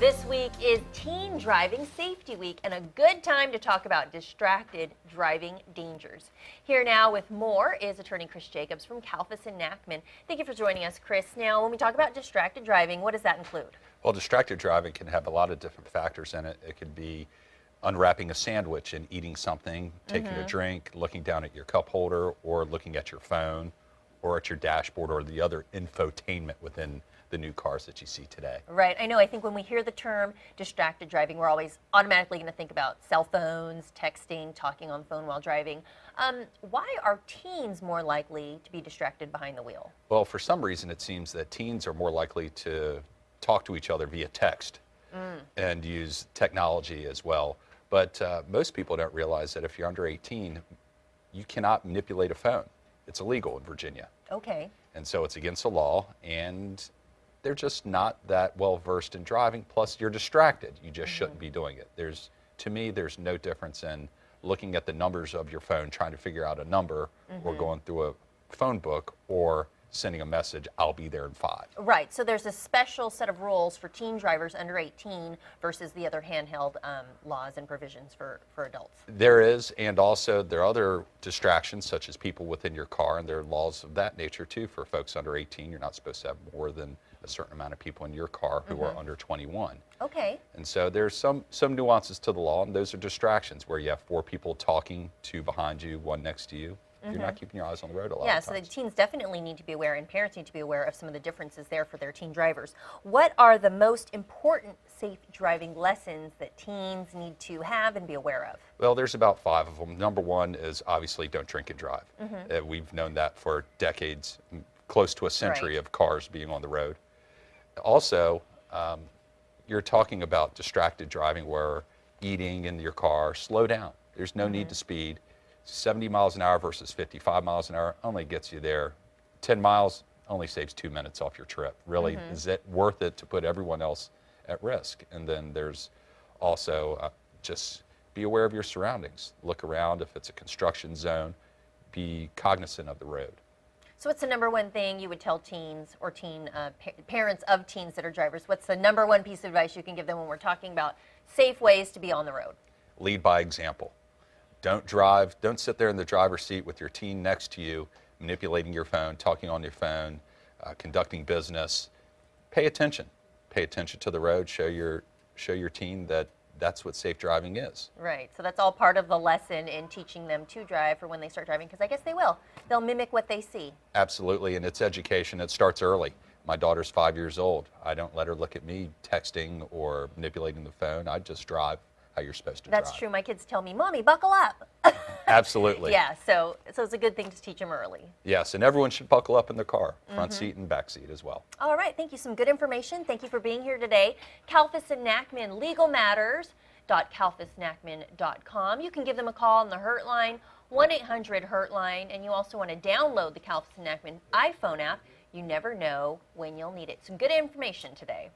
This week is Teen Driving Safety Week and a good time to talk about distracted driving dangers. Here now with more is attorney Chris Jacobs from Kalfas and Nachman. Thank you for joining us, Chris. Now, when we talk about distracted driving, what does that include? Well, distracted driving can have a lot of different factors in it. It could be unwrapping a sandwich and eating something, taking a drink, looking down at your cup holder, or looking at your phone, or at your dashboard, or the other infotainment within the new cars that you see today. Right. I know. I think when we hear the term distracted driving, we're always automatically going to think about cell phones, texting, talking on the phone while driving. Why are teens more likely to be distracted behind the wheel? Well, for some reason, it seems that teens are more likely to talk to each other via text and use technology as well. But most people don't realize that if you're under 18, you cannot manipulate a phone. It's illegal in Virginia. Okay. And so it's against the law, and they're just not that well versed in driving. Plus, you're distracted. You just shouldn't be doing it. To me, there's no difference in looking at the numbers of your phone, trying to figure out a number, or going through a phone book, or sending a message, I'll be there in 5. Right. So there's a special set of rules for teen drivers under 18 versus the other handheld laws and provisions for adults. There is, and also there are other distractions, such as people within your car, and there are laws of that nature too. For folks under 18, you're not supposed to have more than a certain amount of people in your car who are under 21. Okay. And so there's some nuances to the law, and those are distractions where you have 4 people talking, 2 behind you, 1 next to you. You're not keeping your eyes on the road a lot Yeah, of so the times. teens definitely need to be aware, and parents need to be aware of some of the differences there for their teen drivers. What are the most important safe driving lessons that teens need to have and be aware of? Well, there's about 5 of them. Number 1 is obviously don't drink and drive. We've known that for decades, close to a century of cars being on the road. Also, you're talking about distracted driving where eating in your car, slow down. There's no need to speed. 70 miles an hour versus 55 miles an hour only gets you there. 10 miles only saves 2 minutes off your trip. Really, is it worth it to put everyone else at risk? And then there's also just be aware of your surroundings. Look around if it's a construction zone. Be cognizant of the road. So what's the number one thing you would tell teens or parents of teens that are drivers? What's the number one piece of advice you can give them when we're talking about safe ways to be on the road? Lead by example. Don't drive. Don't sit there in the driver's seat with your teen next to you, manipulating your phone, talking on your phone, conducting business. Pay attention. Pay attention to the road. Show your teen that that's what safe driving is. Right. So that's all part of the lesson in teaching them to drive for when they start driving, because I guess they will. They'll mimic what they see. Absolutely, and it's education. It starts early. My daughter's 5 years old. I don't let her look at me texting or manipulating the phone. I just drive how you're supposed to drive. That's true. My kids tell me, Mommy, buckle up. Absolutely. Yeah, so it's a good thing to teach them early. Yes, and everyone should buckle up in their car, front seat and back seat as well. All right, thank you. Some good information. Thank you for being here today. Kalfas and Nachman, Legal Matters. KalfasNachman.com. You can give them a call on the Hurt line, 1-800-HURT-LINE, and you also want to download the Kalfas and Nachman iPhone app. You never know when you'll need it. Some good information today.